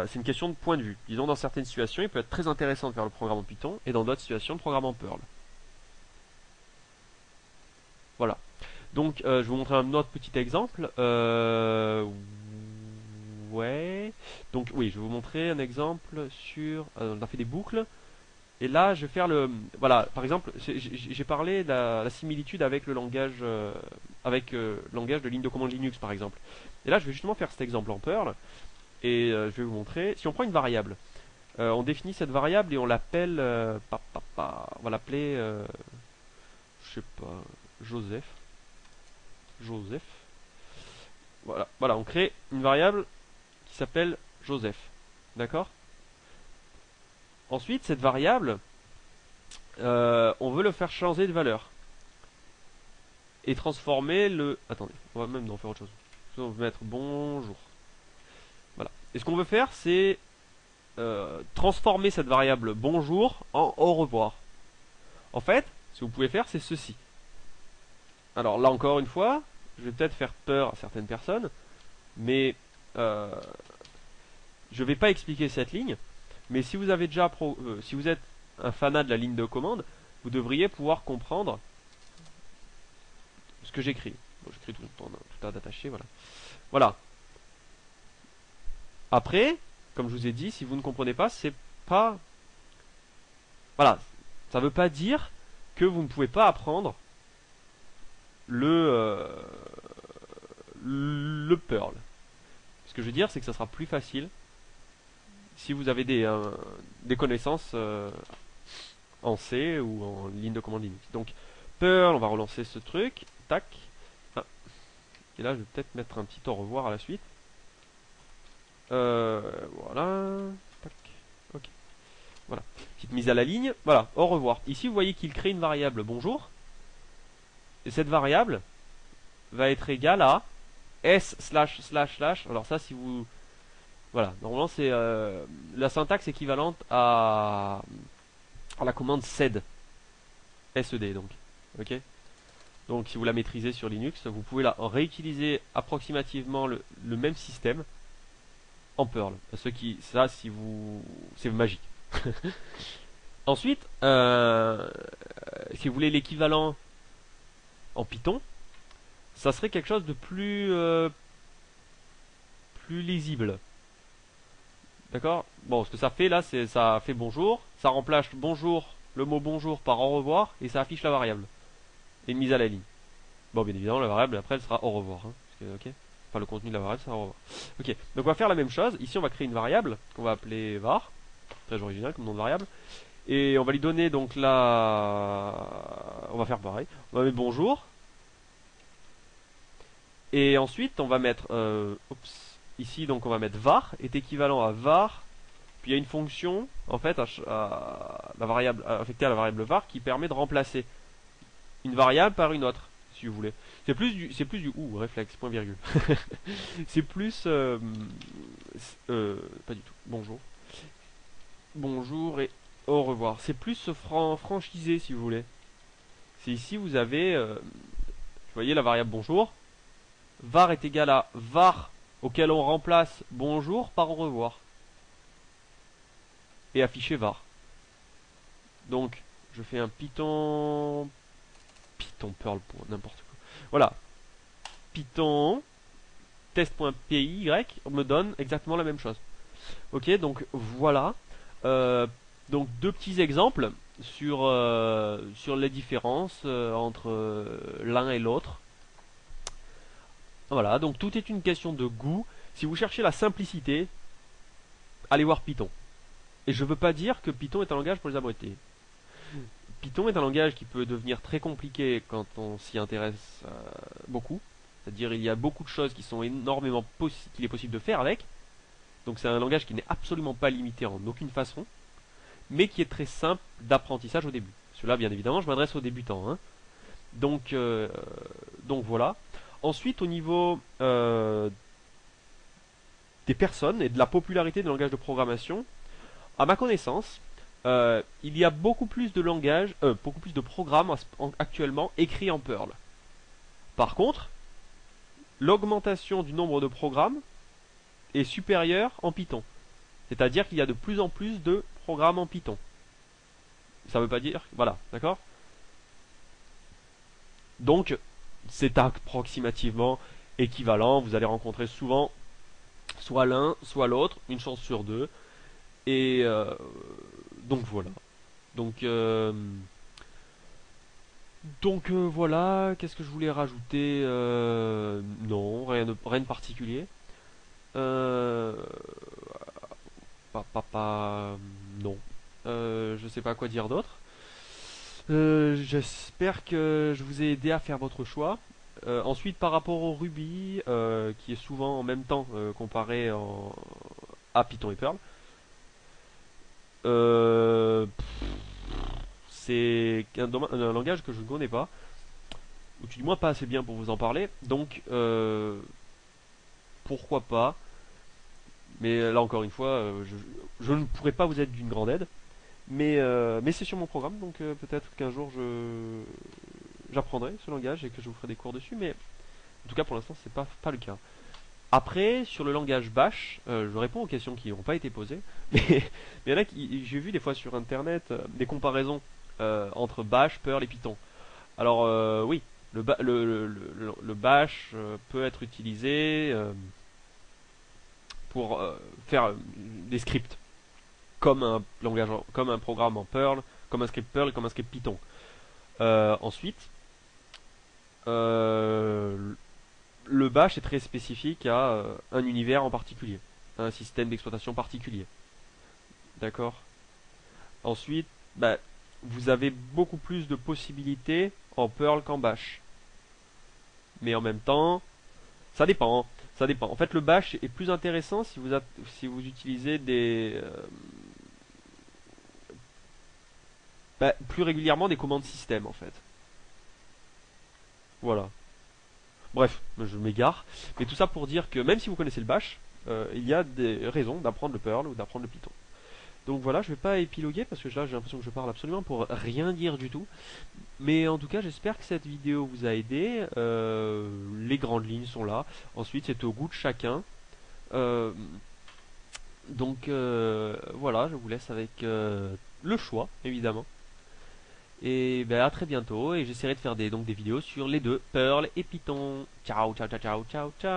c'est une question de point de vue. Disons, dans certaines situations, il peut être très intéressant de faire le programme en Python, et dans d'autres situations, le programme en Perl. Voilà. Donc, je vais vous montrer un autre petit exemple. Ouais. Donc, oui, je vais vous montrer un exemple sur... on a fait des boucles. Et là, je vais faire le... Voilà, par exemple, j'ai parlé de la similitude avec le langage... langage de ligne de commande Linux, par exemple. Et là, je vais justement faire cet exemple en Perl. Et je vais vous montrer. Si on prend une variable, on définit cette variable et on l'appelle... on va l'appeler... je sais pas... Joseph. Joseph. Voilà, voilà, on crée une variable qui s'appelle Joseph. D'accord? Ensuite, cette variable, on veut le faire changer de valeur. Et transformer le... Attendez, on va même en faire autre chose. On va mettre bonjour. Voilà. Et ce qu'on veut faire, c'est transformer cette variable bonjour en au revoir. En fait, ce que vous pouvez faire, c'est ceci. Alors là encore une fois, je vais peut-être faire peur à certaines personnes, mais je vais pas expliquer cette ligne. Mais si vous avez déjà si vous êtes un fanat de la ligne de commande, vous devriez pouvoir comprendre ce que j'écris. Bon, j'écris tout attaché, voilà. Voilà. Après, comme je vous ai dit, si vous ne comprenez pas, c'est pas... Voilà. Ça veut pas dire que vous ne pouvez pas apprendre le Perl. Ce que je veux dire, c'est que ça sera plus facile si vous avez des connaissances en C ou en ligne de commande Linux. Donc, Perl, on va relancer ce truc. Tac. Ah. Et là, je vais peut-être mettre un petit au revoir à la suite. Voilà. Tac. Ok. Voilà. Petite mise à la ligne. Voilà. Au revoir. Ici, vous voyez qu'il crée une variable bonjour. Et cette variable va être égale à s///. Alors ça, si vous... Voilà. Normalement, c'est la syntaxe équivalente à la commande sed. sed, donc. Ok. Donc, si vous la maîtrisez sur Linux, vous pouvez la réutiliser approximativement le même système en Perl. Ça, si vous... C'est magique. Ensuite, si vous voulez l'équivalent en Python, ça serait quelque chose de plus lisible. D'accord? Bon, ce que ça fait là, c'est ça fait bonjour, ça remplace bonjour, le mot bonjour par au revoir, et ça affiche la variable. Et une mise à la ligne. Bon, bien évidemment, la variable après elle sera au revoir. Hein, parce que, ok. Enfin, le contenu de la variable sera au revoir. Ok, donc on va faire la même chose. Ici, on va créer une variable qu'on va appeler var. Très original comme nom de variable. Et on va lui donner donc là. On va faire pareil. On va mettre bonjour. Et ensuite, on va mettre. Ici, donc on va mettre var est équivalent à var. Puis il y a une fonction, en fait, à la variable, affectée à la variable var qui permet de remplacer une variable par une autre, si vous voulez. C'est plus du ou, réflexe, point virgule. C'est plus. Pas du tout. Bonjour. Bonjour et au revoir. C'est plus franchisé, si vous voulez. C'est ici, vous avez. Vous voyez la variable bonjour. Var est égal à var auquel on remplace bonjour par au revoir. Et afficher var. Donc, je fais un Python Perl pour n'importe quoi. Voilà. Python test.py me donne exactement la même chose. Ok, donc voilà. Donc deux petits exemples sur les différences entre l'un et l'autre. Voilà, donc tout est une question de goût. Si vous cherchez la simplicité, allez voir Python. Et je veux pas dire que Python est un langage pour les abrutis. Python est un langage qui peut devenir très compliqué quand on s'y intéresse beaucoup. C'est-à-dire il y a beaucoup de choses qui sont énormément qu'il est possible de faire avec. Donc c'est un langage qui n'est absolument pas limité en aucune façon, mais qui est très simple d'apprentissage au début. Celui-là, bien évidemment, je m'adresse aux débutants. Hein. Donc voilà. Ensuite, au niveau des personnes et de la popularité des langages de programmation, à ma connaissance, il y a beaucoup plus de langages, beaucoup plus de programmes actuellement écrits en Perl. Par contre, l'augmentation du nombre de programmes est supérieure en Python. C'est-à-dire qu'il y a de plus en plus de programmes en Python. Ça veut pas dire... Voilà, d'accord? Donc, c'est approximativement équivalent. Vous allez rencontrer souvent soit l'un, soit l'autre, une chance sur deux. Et donc voilà. Donc, voilà, qu'est-ce que je voulais rajouter? Non, rien de particulier. Euh, non. Je sais pas quoi dire d'autre. J'espère que je vous ai aidé à faire votre choix. Ensuite, par rapport au Ruby, qui est souvent en même temps comparé à Python et Perl, c'est un langage que je ne connais pas, ou du moins pas assez bien pour vous en parler. Donc, pourquoi pas. Mais là encore une fois, je ne pourrais pas vous être d'une grande aide. Mais c'est sur mon programme, donc peut-être qu'un jour j'apprendrai ce langage et que je vous ferai des cours dessus. Mais en tout cas, pour l'instant, c'est pas le cas. Après, sur le langage Bash, je réponds aux questions qui n'ont pas été posées. Mais il y en a qui, j'ai vu des fois sur Internet des comparaisons entre Bash, Perl et Python. Alors oui, le Bash peut être utilisé pour faire des scripts comme un langage, comme un programme en Perl, comme un script Perl, comme un script Python. Ensuite, le Bash est très spécifique à un univers en particulier, un système d'exploitation particulier. D'accord? Ensuite, bah, vous avez beaucoup plus de possibilités en Perl qu'en Bash. Mais en même temps, ça dépend. Ça dépend. En fait, le Bash est plus intéressant si vous utilisez plus régulièrement des commandes système en fait. Voilà. Bref, je m'égare. Mais tout ça pour dire que même si vous connaissez le Bash, il y a des raisons d'apprendre le Perl ou d'apprendre le Python. Donc voilà, je vais pas épiloguer parce que là j'ai l'impression que je parle absolument pour rien dire du tout. Mais en tout cas, j'espère que cette vidéo vous a aidé. Les grandes lignes sont là. Ensuite, c'est au goût de chacun. Euh, voilà, je vous laisse avec le choix, évidemment. Et ben, à très bientôt. Et j'essaierai de faire donc des vidéos sur les deux, Perl et Python. Ciao, ciao, ciao, ciao, ciao, ciao.